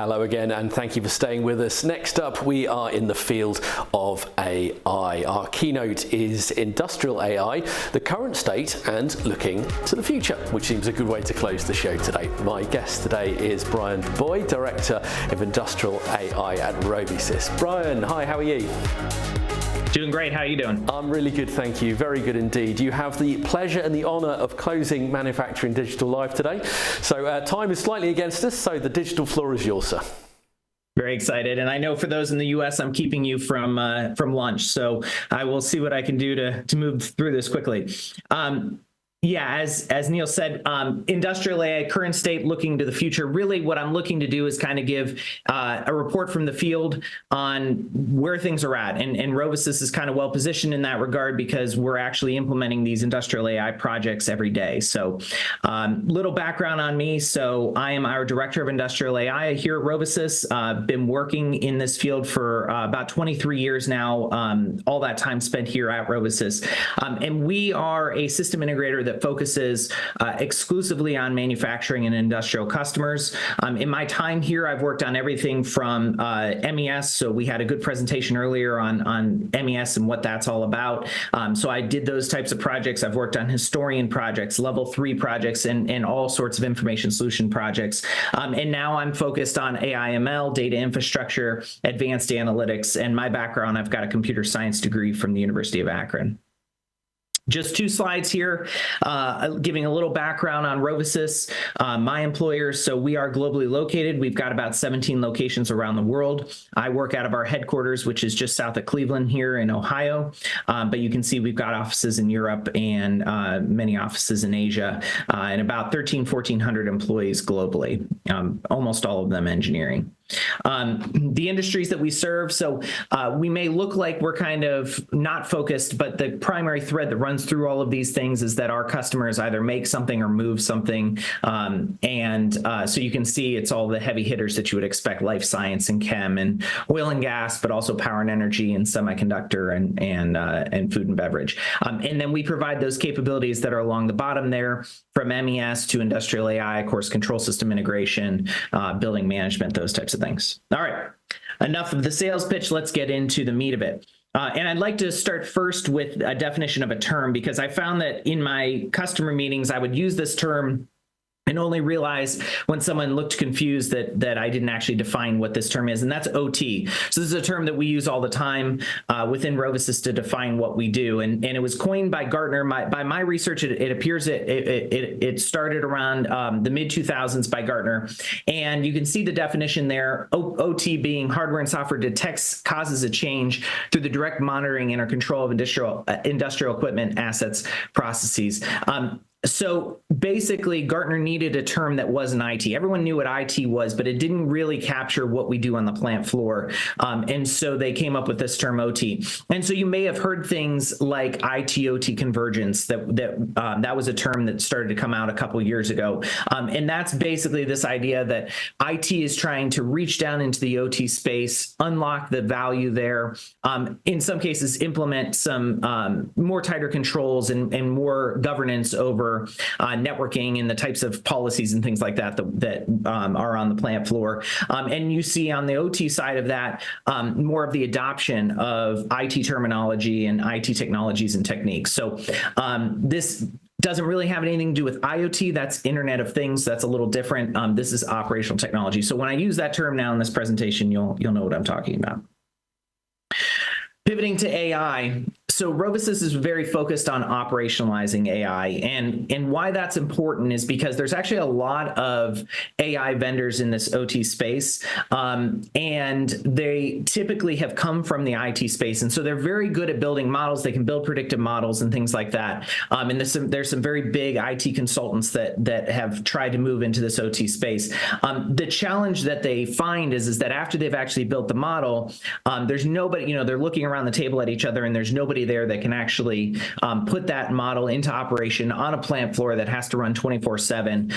Hello again, and thank you for staying with us. Next up, we are in the field of AI. Our keynote is Industrial AI, the current state and looking to the future, which seems a good way to close the show today. My guest today is Bryan DeBois, Director of Industrial AI at Robusys. Bryan, hi, how are you? Doing great. How are you doing? I'm really good, thank you. Very good indeed. You have the pleasure and the honor of closing Manufacturing Digital Live today. So time is slightly against us, so the digital floor is yours, sir. Very excited. And I know for those in the US, I'm keeping you from lunch. So I will see what I can do to move through this quickly. Yeah, as Neil said, industrial AI, current state, looking to the future. Really what I'm looking to do is kind of give a report from the field on where things are at. And Robusys is kind of well positioned in that regard because we're actually implementing these industrial AI projects every day. So little background on me. So I am our Director of Industrial AI here at Robusys. Been working in this field for about 23 years now, all that time spent here at Robusys. And we are a system integrator that focuses exclusively on manufacturing and industrial customers. In my time here, I've worked on everything from MES. So we had a good presentation earlier on MES and what that's all about. So I did those types of projects. I've worked on historian projects, level 3 projects, and all sorts of information solution projects. And now I'm focused on AI, ML, data infrastructure, advanced analytics. And my background, I've got a computer science degree from the University of Akron. Just 2 slides here, giving a little background on Robusys, my employers. So we are globally located. We've got about 17 locations around the world. I work out of our headquarters, which is just south of Cleveland here in Ohio. But you can see we've got offices in Europe and many offices in Asia, and about 1,400 employees globally, almost all of them engineering. The industries that we serve, so we may look like we're kind of not focused, but the primary thread that runs through all of these things is that our customers either make something or move something. So you can see it's all the heavy hitters that you would expect: life science and chem and oil and gas, but also power and energy and semiconductor and food and beverage. And then we provide those capabilities that are along the bottom there, from MES to industrial AI, of course, control system integration, building management, those types of things. All right, enough of the sales pitch. Let's get into the meat of it. And I'd like to start first with a definition of a term, because I found that in my customer meetings, I would use this term and only realize when someone looked confused that I didn't actually define what this term is, and that's OT. So this is a term that we use all the time within Robusys to define what we do, and it was coined by Gartner. By my research, it appears it started around the mid-2000s by Gartner, and you can see the definition there. OT being hardware and software detects causes a change through the direct monitoring and or control of industrial equipment, assets, processes. So basically, Gartner needed a term that wasn't IT. Everyone knew what IT was, but it didn't really capture what we do on the plant floor. And so they came up with this term OT. And so you may have heard things like IT-OT convergence. That was a term that started to come out a couple years ago. And that's basically this idea that IT is trying to reach down into the OT space, unlock the value there, in some cases implement some more tighter controls and more governance over networking and the types of policies and things like that are on the plant floor. And you see on the OT side of that, more of the adoption of IT terminology and IT technologies and techniques. So this doesn't really have anything to do with IoT. That's Internet of Things. That's a little different. This is operational technology. So when I use that term now in this presentation, you'll know what I'm talking about. Pivoting to AI. So Robusys is very focused on operationalizing AI, and why that's important is because there's actually a lot of AI vendors in this OT space, and they typically have come from the IT space, and so they're very good at building models. They can build predictive models and things like that. And there's some very big IT consultants that have tried to move into this OT space. The challenge that they find is that after they've actually built the model, there's nobody. They're looking around the table at each other, and there's nobody there that can actually put that model into operation on a plant floor that has to run 24/7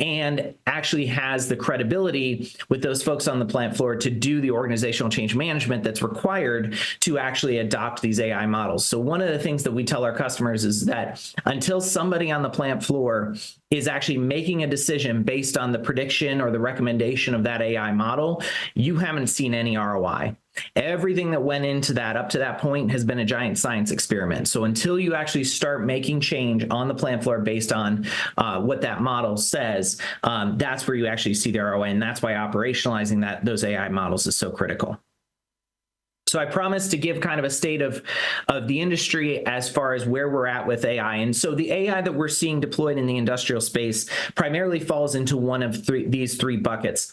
and actually has the credibility with those folks on the plant floor to do the organizational change management that's required to actually adopt these AI models. So one of the things that we tell our customers is that until somebody on the plant floor is actually making a decision based on the prediction or the recommendation of that AI model, you haven't seen any ROI. Everything that went into that up to that point has been a giant science experiment. So until you actually start making change on the plant floor based on what that model says, that's where you actually see the ROI, and that's why operationalizing those AI models is so critical. So I promised to give kind of a state of the industry as far as where we're at with AI. And so the AI that we're seeing deployed in the industrial space primarily falls into one of these three buckets.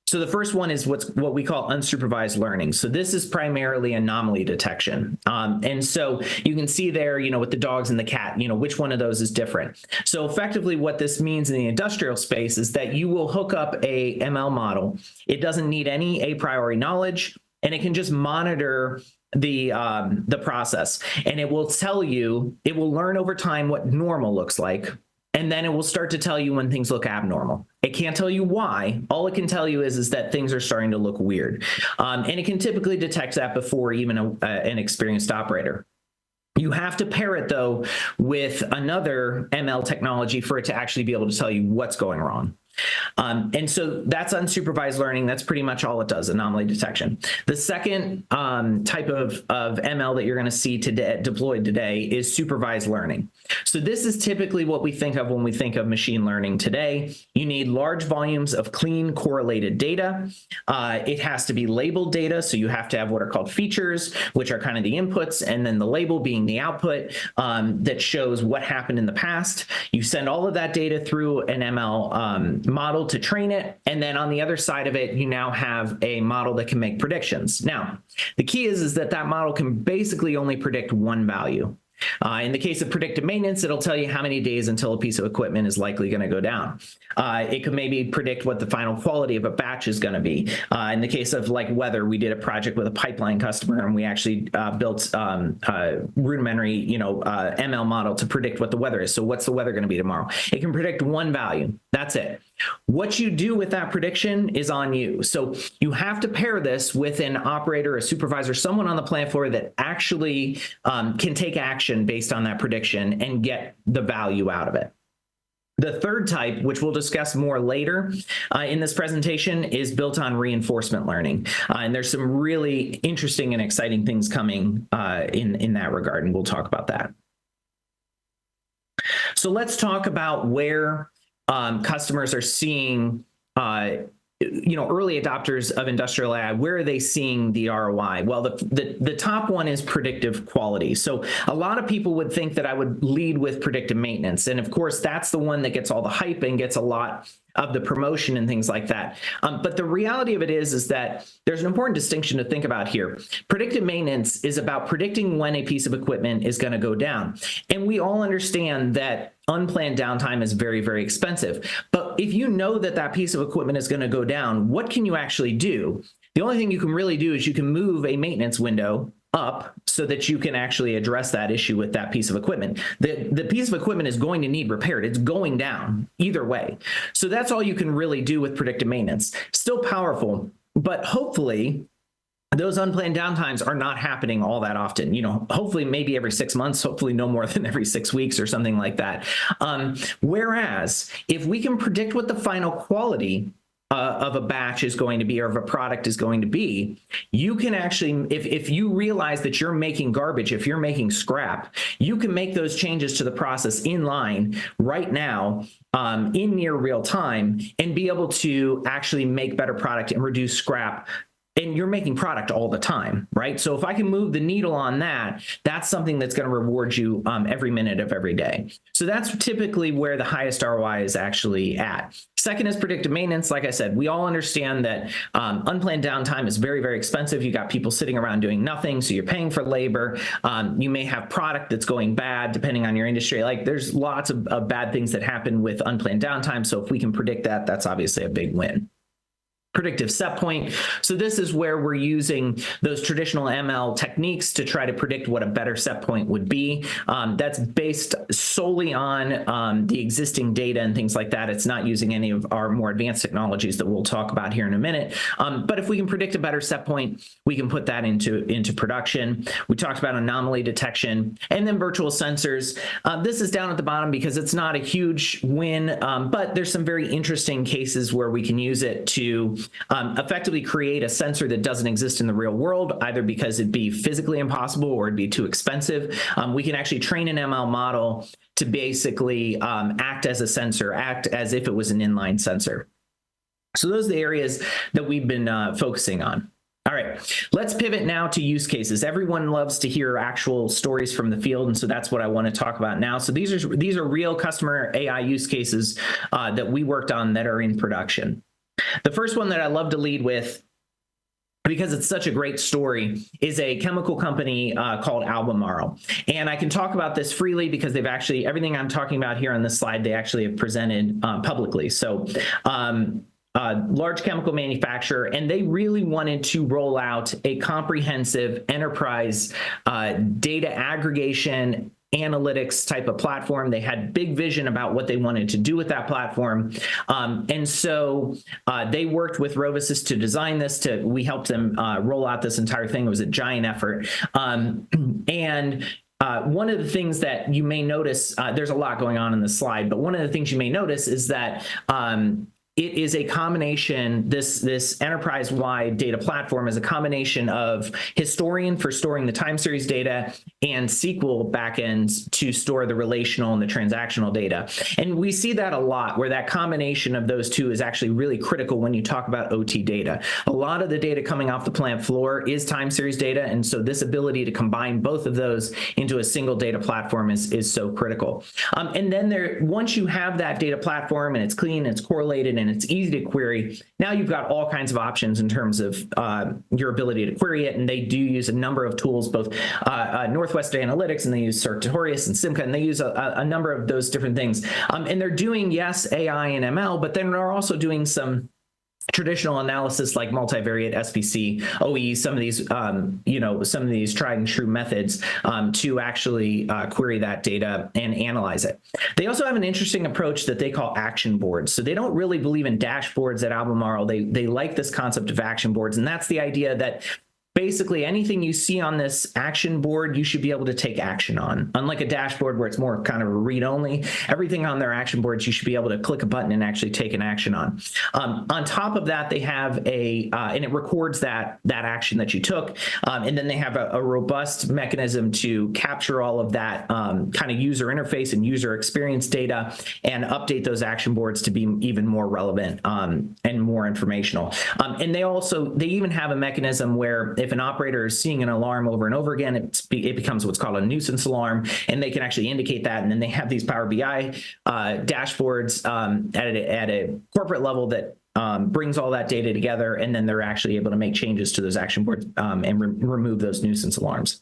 So the first one is what we call unsupervised learning. So this is primarily anomaly detection. And so you can see there, with the dogs and the cat, which one of those is different. So effectively what this means in the industrial space is that you will hook up a ML model. It doesn't need any a priori knowledge, and it can just monitor the process, and it will tell you, it will learn over time what normal looks like, and then it will start to tell you when things look abnormal. It can't tell you why. All it can tell you is that things are starting to look weird, and it can typically detect that before even an experienced operator. You have to pair it, though, with another ML technology for it to actually be able to tell you what's going wrong. And so that's unsupervised learning. That's pretty much all it does, anomaly detection. The second type of ML that you're going to see deployed today is supervised learning. So this is typically what we think of when we think of machine learning today. You need large volumes of clean correlated data. It has to be labeled data. So you have to have what are called features, which are kind of the inputs, and then the label being the output that shows what happened in the past. You send all of that data through an ML model to train it, and then on the other side of it, you now have a model that can make predictions. Now, the key is that model can basically only predict one value. In the case of predictive maintenance, it'll tell you how many days until a piece of equipment is likely going to go down. It could maybe predict what the final quality of a batch is going to be. In the case of like weather, we did a project with a pipeline customer, and we actually built a rudimentary, ML model to predict what the weather is. So what's the weather going to be tomorrow? It can predict one value. That's it. What you do with that prediction is on you. So you have to pair this with an operator, a supervisor, someone on the plant floor that actually can take action based on that prediction and get the value out of it. The third type, which we'll discuss more later in this presentation, is built on reinforcement learning. And there's some really interesting and exciting things coming in that regard, and we'll talk about that. So let's talk about where customers are seeing early adopters of industrial AI. Where are they seeing the ROI? Well, the top one is predictive quality. So a lot of people would think that I would lead with predictive maintenance. And of course, that's the one that gets all the hype and gets a lot of the promotion and things like that. But the reality of it is that there's an important distinction to think about here. Predictive maintenance is about predicting when a piece of equipment is going to go down. And we all understand that unplanned downtime is very, very expensive. But if you know that that piece of equipment is going to go down, what can you actually do? The only thing you can really do is you can move a maintenance window up so that you can actually address that issue with that piece of equipment. The piece of equipment is going to need repaired. It's going down either way. So that's all you can really do with predictive maintenance. Still powerful, but hopefully those unplanned downtimes are not happening all that often. Hopefully maybe every 6 months, hopefully no more than every 6 weeks or something like that. Whereas if we can predict what the final quality of a batch is going to be, or of a product is going to be, you can actually, if you realize that you're making garbage, if you're making scrap, you can make those changes to the process in line right now, in near real time, and be able to actually make better product and reduce scrap. And you're making product all the time, right? So if I can move the needle on that, that's something that's going to reward you every minute of every day. So that's typically where the highest ROI is actually at. Second is predictive maintenance. Like I said, we all understand that unplanned downtime is very, very expensive. You got people sitting around doing nothing, so you're paying for labor. You may have product that's going bad, depending on your industry. Like there's lots of bad things that happen with unplanned downtime. So if we can predict that, that's obviously a big win. predictive set point. So this is where we're using those traditional ML techniques to try to predict what a better set point would be. That's based solely on the existing data and things like that. It's not using any of our more advanced technologies that we'll talk about here in a minute. But if we can predict a better set point, we can put that into production. We talked about anomaly detection and then virtual sensors. This is down at the bottom because it's not a huge win, but there's some very interesting cases where we can use it to effectively create a sensor that doesn't exist in the real world, either because it'd be physically impossible or it'd be too expensive. We can actually train an ML model to basically act as a sensor, act as if it was an inline sensor. So those are the areas that we've been focusing on. All right, let's pivot now to use cases. Everyone loves to hear actual stories from the field, and so that's what I want to talk about now. So these are real customer AI use cases that we worked on that are in production. The first one that I love to lead with, because it's such a great story, is a chemical company called Albemarle. And I can talk about this freely because they've actually, everything I'm talking about here on this slide, they actually have presented publicly. So large chemical manufacturer, and they really wanted to roll out a comprehensive enterprise data aggregation analytics type of platform. They had big vision about what they wanted to do with that platform. And so they worked with Rovisys to design this. We helped them roll out this entire thing. It was a giant effort. One of the things that you may notice, there's a lot going on in the slide, but one of the things you may notice is that it is a combination, this enterprise-wide data platform is a combination of Historian for storing the time series data and SQL backends to store the relational and the transactional data. And we see that a lot, where that combination of those two is actually really critical when you talk about OT data. A lot of the data coming off the plant floor is time series data, and so this ability to combine both of those into a single data platform is so critical. And then once you have that data platform and it's clean, it's correlated, and it's easy to query, now you've got all kinds of options in terms of your ability to query it. And they do use a number of tools, both Northwest Analytics, and they use Sartorius and Simca, and they use a number of those different things. And they're doing, yes, AI and ML, but then they're also doing some traditional analysis like multivariate SPC, OE, some of these, some of these tried and true methods to actually query that data and analyze it. They also have an interesting approach that they call action boards. So they don't really believe in dashboards at Albemarle. They like this concept of action boards, and that's the idea that basically anything you see on this action board, you should be able to take action on. Unlike a dashboard where it's more kind of a read-only, everything on their action boards, you should be able to click a button and actually take an action on. On top of that, they have and it records that action that you took. And then they have a robust mechanism to capture all of that kind of user interface and user experience data and update those action boards to be even more relevant and more informational. And they even have a mechanism where if an operator is seeing an alarm over and over again, it becomes what's called a nuisance alarm, and they can actually indicate that. And then they have these Power BI dashboards at a corporate level that brings all that data together, and then they're actually able to make changes to those action boards and remove those nuisance alarms.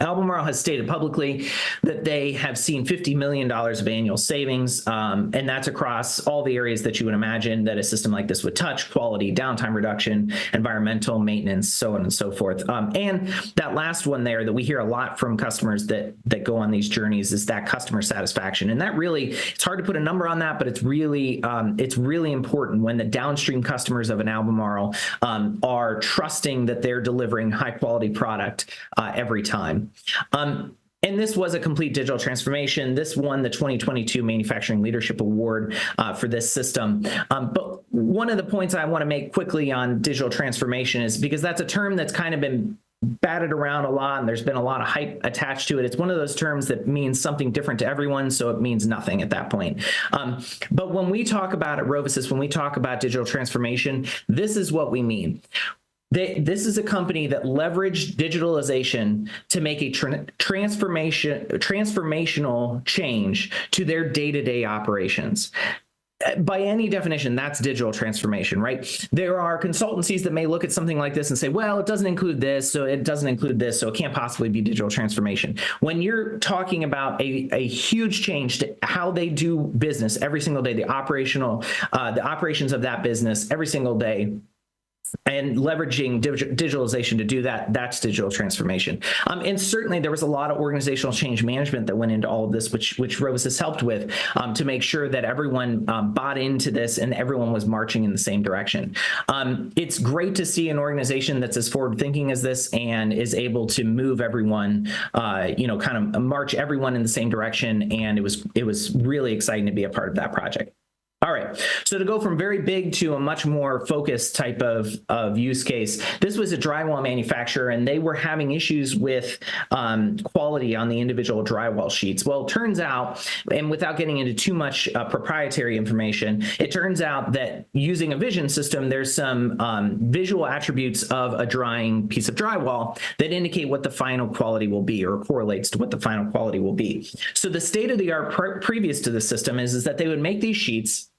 Albemarle has stated publicly that they have seen $50 million of annual savings, and that's across all the areas that you would imagine that a system like this would touch: quality, downtime reduction, environmental maintenance, so on and so forth. And that last one there that we hear a lot from customers that go on these journeys is that customer satisfaction. And that really, it's hard to put a number on that, but it's really important when the downstream customers of an Albemarle are trusting that they're delivering high quality product every time. And this was a complete digital transformation. This won the 2022 Manufacturing Leadership Award for this system. But one of the points I want to make quickly on digital transformation is because that's a term that's kind of been batted around a lot, and there's been a lot of hype attached to it. It's one of those terms that means something different to everyone, so it means nothing at that point. But when we talk about at Rovisys, when we talk about digital transformation, this is what we mean. This is a company that leveraged digitalization to make a transformational change to their day-to-day operations. by any definition, that's digital transformation, right? There are consultancies that may look at something like this and say, well, it doesn't include this, so it doesn't include this, so it can't possibly be digital transformation. When you're talking about a huge change to how they do business every single day, the operations of that business every single day, and leveraging digitalization to do that, that's digital transformation. And certainly there was a lot of organizational change management that went into all of this, which Rovus has helped with, to make sure that everyone bought into this and everyone was marching in the same direction. It's great to see an organization that's as forward thinking as this and is able to move everyone, kind of march everyone in the same direction. And it was really exciting to be a part of that project. All right, so to go from very big to a much more focused type of use case, this was a drywall manufacturer, and they were having issues with quality on the individual drywall sheets. Well, it turns out, and without getting into too much proprietary information, it turns out that using a vision system, there's some visual attributes of a drying piece of drywall that indicate what the final quality will be, or correlates to what the final quality will be. So the state of the art previous to the system is that they would make these sheets,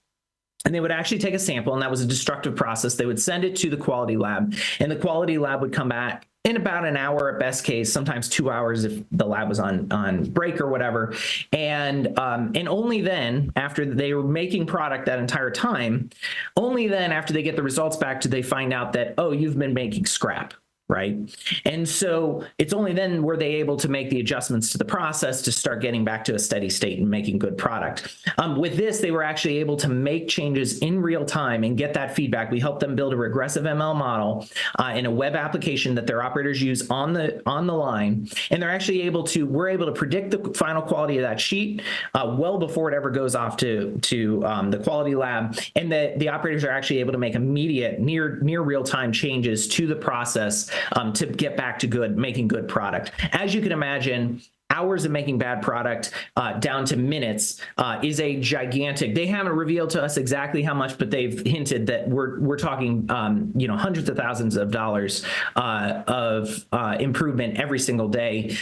and they would actually take a sample, and that was a destructive process. They would send it to the quality lab, and the quality lab would come back in about an hour at best case, sometimes 2 hours if the lab was on break or whatever. And only then, after they were making product that entire time, only then after they get the results back do they find out that, oh, you've been making scrap. Right. And so it's only then were they able to make the adjustments to the process to start getting back to a steady state and making good product. With this, they were actually able to make changes in real time and get that feedback. We helped them build a regressive ML model in a web application that their operators use on the line. And they're actually we're able to predict the final quality of that sheet well before it ever goes off to the quality lab. And the operators are actually able to make immediate, near real time changes to the process to get back to making good product. As you can imagine, hours of making bad product down to minutes is a gigantic. They haven't revealed to us exactly how much, but they've hinted that we're talking hundreds of thousands of dollars of improvement every single day.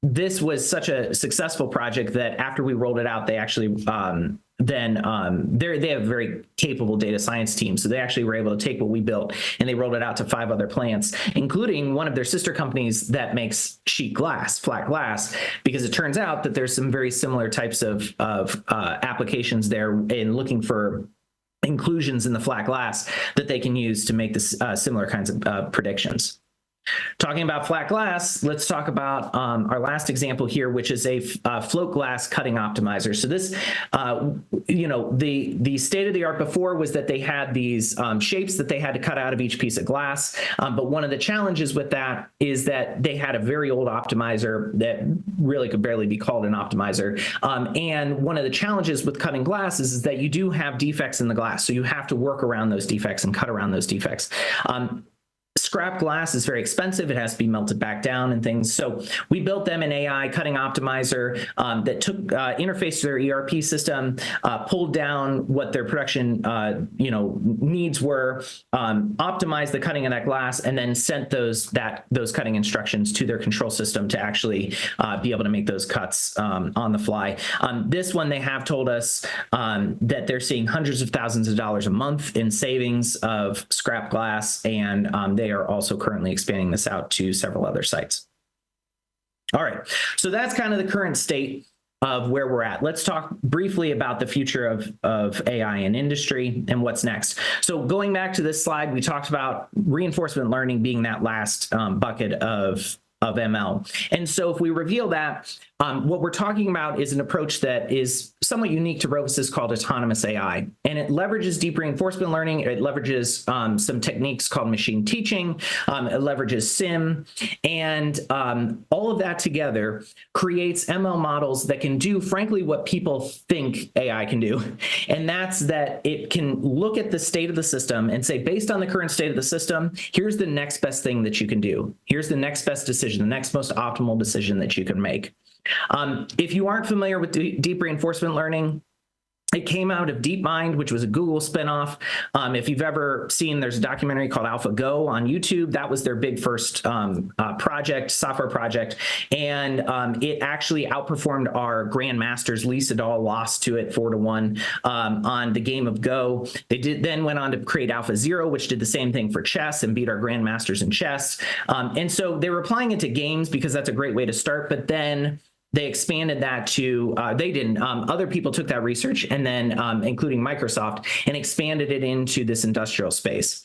This was such a successful project that after we rolled it out, they actually they have a very capable data science team. So they actually were able to take what we built and they rolled it out to 5 other plants, including one of their sister companies that makes sheet glass, flat glass, because it turns out that there's some very similar types of applications there in looking for inclusions in the flat glass that they can use to make this similar kinds of predictions. Talking about flat glass, let's talk about our last example here, which is a float glass cutting optimizer. So this, the state of the art before was that they had these shapes that they had to cut out of each piece of glass. But one of the challenges with that is that they had a very old optimizer that really could barely be called an optimizer. And one of the challenges with cutting glass is that you do have defects in the glass. So you have to work around those defects and cut around those defects. Scrap glass is very expensive. It has to be melted back down and things. So we built them an AI cutting optimizer that took interface to their ERP system, pulled down what their production needs were, optimized the cutting of that glass, and then sent those cutting instructions to their control system to actually be able to make those cuts on the fly. This one, they have told us that they're seeing hundreds of thousands of dollars a month in savings of scrap glass, and they are also currently expanding this out to several other sites. All right, so that's kind of the current state of where we're at. Let's talk briefly about the future of AI in industry and what's next. So going back to this slide, we talked about reinforcement learning being that last bucket of ML. And so if we reveal that, what we're talking about is an approach that is somewhat unique to Rovus called autonomous AI. And it leverages deep reinforcement learning. It leverages some techniques called machine teaching. It leverages SIM. And all of that together creates ML models that can do, frankly, what people think AI can do. And that's that it can look at the state of the system and say, based on the current state of the system, here's the next best thing that you can do. Here's the next best decision, the next most optimal decision that you can make. If you aren't familiar with deep reinforcement learning, It came out of DeepMind, which was a Google spinoff. If you've ever seen, there's a documentary called AlphaGo on YouTube. That was their big first software project. And it actually outperformed our grandmasters. Lee Sedol lost to it 4-1 on the game of Go. They then went on to create AlphaZero, which did the same thing for chess and beat our grandmasters in chess. And so they were applying it to games because that's a great way to start. But then they expanded that to, other people took that research and then, including Microsoft, and expanded it into this industrial space.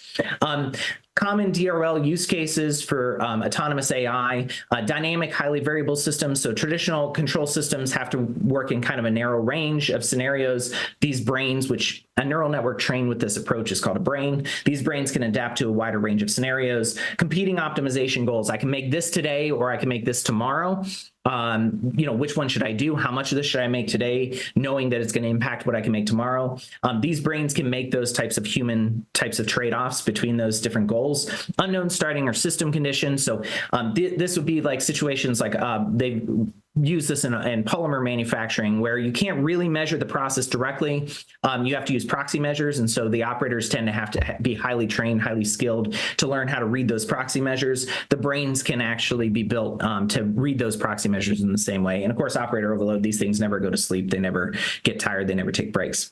Common DRL use cases for autonomous AI, dynamic, highly variable systems. So traditional control systems have to work in kind of a narrow range of scenarios. These brains, which a neural network trained with this approach is called a brain. These brains can adapt to a wider range of scenarios. Competing optimization goals. I can make this today or I can make this tomorrow. Which one should I do? How much of this should I make today, knowing that it's going to impact what I can make tomorrow? These brains can make those types of trade-offs between those different goals. Unknown starting or system conditions. So this would be like situations like they use this in polymer manufacturing where you can't really measure the process directly. You have to use proxy measures. And so the operators tend to have to be highly trained, highly skilled to learn how to read those proxy measures. The brains can actually be built to read those proxy measures in the same way. And of course, operator overload, these things never go to sleep. They never get tired. They never take breaks.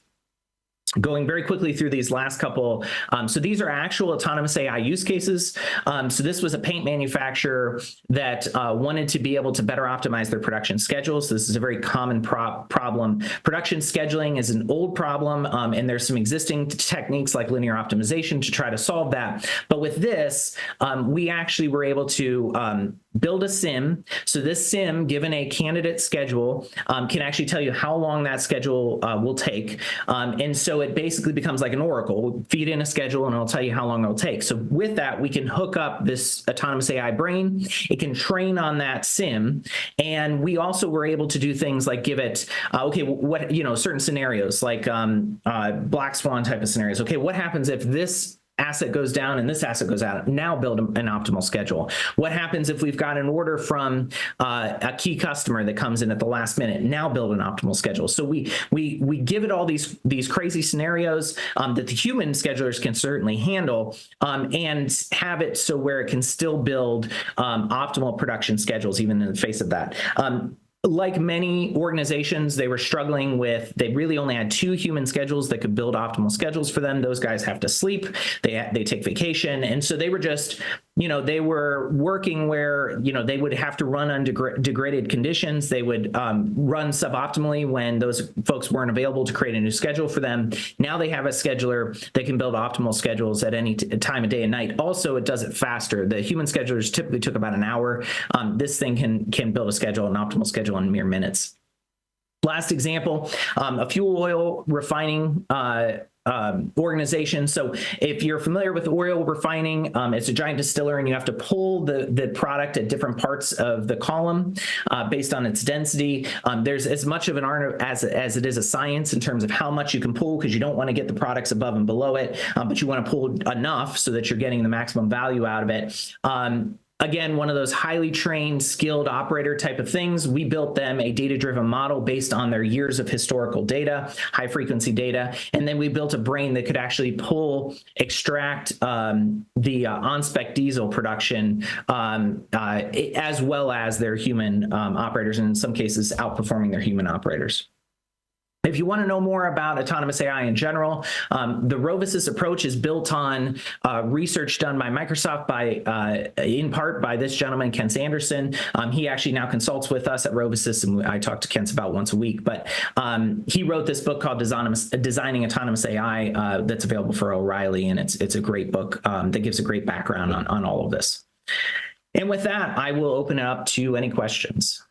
Going very quickly through these last couple. So these are actual autonomous AI use cases. So this was a paint manufacturer that wanted to be able to better optimize their production schedules. So this is a very common problem. Production scheduling is an old problem, and there's some existing techniques like linear optimization to try to solve that. But with this, we actually were able to build a sim. So this sim, given a candidate schedule, can actually tell you how long that schedule will take. And so it basically becomes like an oracle. We'll feed in a schedule and it'll tell you how long it'll take. So with that, we can hook up this autonomous AI brain. It can train on that sim. And we also were able to do things like give it, certain scenarios like black swan type of scenarios. Okay, what happens if this asset goes down and this asset goes out? Now build an optimal schedule. What happens if we've got an order from a key customer that comes in at the last minute? Now build an optimal schedule. So we give it all these crazy scenarios that the human schedulers can certainly handle, and have it so where it can still build optimal production schedules even in the face of that. Like many organizations, they were struggling with, they really only had 2 human schedules that could build optimal schedules for them. Those guys have to sleep, they take vacation. And so they were just, they were working where, they would have to run on degraded conditions. They would run suboptimally when those folks weren't available to create a new schedule for them. Now they have a scheduler that can build optimal schedules at any time of day and night. Also, it does it faster. The human schedulers typically took about an hour. This thing can build a schedule, an optimal schedule in mere minutes. Last example, a fuel oil refining organization. So if you're familiar with oil refining, it's a giant distiller and you have to pull the product at different parts of the column based on its density. There's as much of an art as it is a science in terms of how much you can pull, because you don't want to get the products above and below it, but you want to pull enough so that you're getting the maximum value out of it. Again, one of those highly trained, skilled operator type of things. We built them a data-driven model based on their years of historical data, high-frequency data, and then we built a brain that could actually extract the on-spec diesel production as well as their human operators, and in some cases, outperforming their human operators. If you want to know more about autonomous AI in general, the Rovisys approach is built on research done by Microsoft, in part by this gentleman, Ken Sanderson. He actually now consults with us at Rovisys, and I talk to Kent about once a week. But he wrote this book called Designing Autonomous AI that's available for O'Reilly, and it's a great book that gives a great background on all of this. And with that, I will open it up to any questions.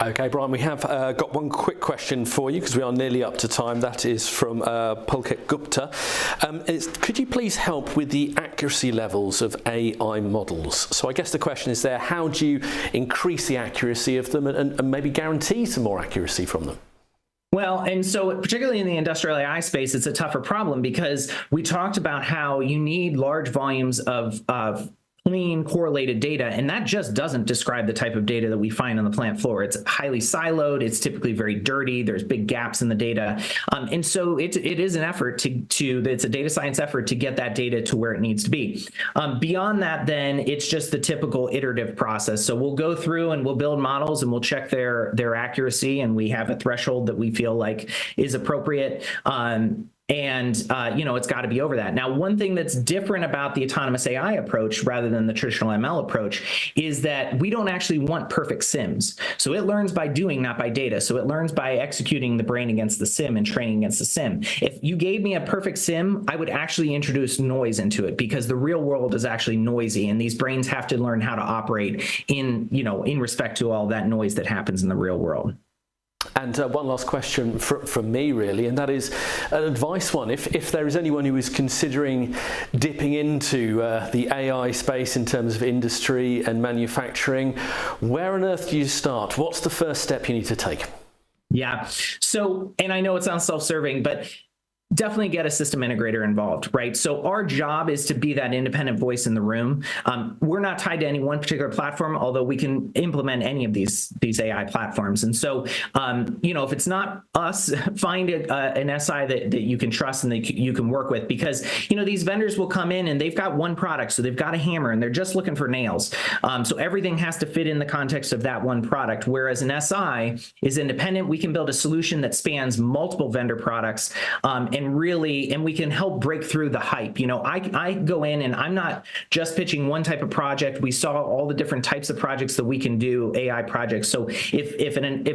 Okay, Bryan, we have got one quick question for you because we are nearly up to time. That is from Pulkit Gupta. Could you please help with the accuracy levels of AI models? So I guess the question is there, how do you increase the accuracy of them and maybe guarantee some more accuracy from them? Well, and so particularly in the industrial AI space, it's a tougher problem because we talked about how you need large volumes of clean correlated data, and that just doesn't describe the type of data that we find on the plant floor. It's highly siloed, it's typically very dirty, there's big gaps in the data, and so it is an effort it's a data science effort to get that data to where it needs to be. Beyond that, then it's just the typical iterative process. So we'll go through and we'll build models and we'll check their accuracy, and we have a threshold that we feel like is appropriate. It's got to be over that. Now, one thing that's different about the autonomous AI approach rather than the traditional ML approach is that we don't actually want perfect sims. So it learns by doing, not by data. So it learns by executing the brain against the sim and training against the sim. If you gave me a perfect sim, I would actually introduce noise into it, because the real world is actually noisy, and these brains have to learn how to operate in respect to all that noise that happens in the real world. And one last question from me, really, and that is an advice one. If there is anyone who is considering dipping into the AI space in terms of industry and manufacturing, where on earth do you start? What's the first step you need to take? Yeah. So, and I know it sounds self-serving, but definitely get a system integrator involved, right? So our job is to be that independent voice in the room. We're not tied to any one particular platform, although we can implement any of these AI platforms. And so, if it's not us, find an SI that you can trust and that you can work with, because, these vendors will come in and they've got one product, so they've got a hammer and they're just looking for nails. So everything has to fit in the context of that one product. Whereas an SI is independent, we can build a solution that spans multiple vendor products, and we can help break through the hype. I go in and I'm not just pitching one type of project. We saw all the different types of projects that we can do, AI projects. So if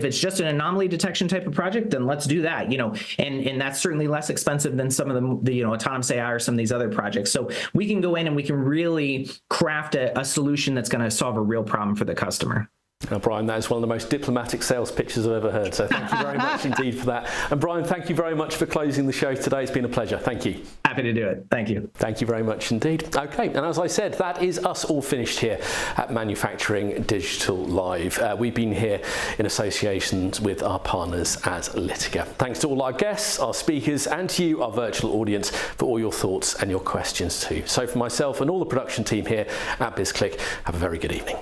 it's just an anomaly detection type of project, then let's do that, and that's certainly less expensive than some of the autonomous AI or some of these other projects. So we can go in and we can really craft a solution that's going to solve a real problem for the customer. Now, Bryan, that is one of the most diplomatic sales pitches I've ever heard. So thank you very much indeed for that. And Bryan, thank you very much for closing the show today. It's been a pleasure. Thank you. Happy to do it. Thank you. Thank you very much indeed. Okay, and as I said, that is us all finished here at Manufacturing Digital Live. We've been here in association with our partners at Litica. Thanks to all our guests, our speakers, and to you, our virtual audience, for all your thoughts and your questions too. So for myself and all the production team here at BizClick, have a very good evening.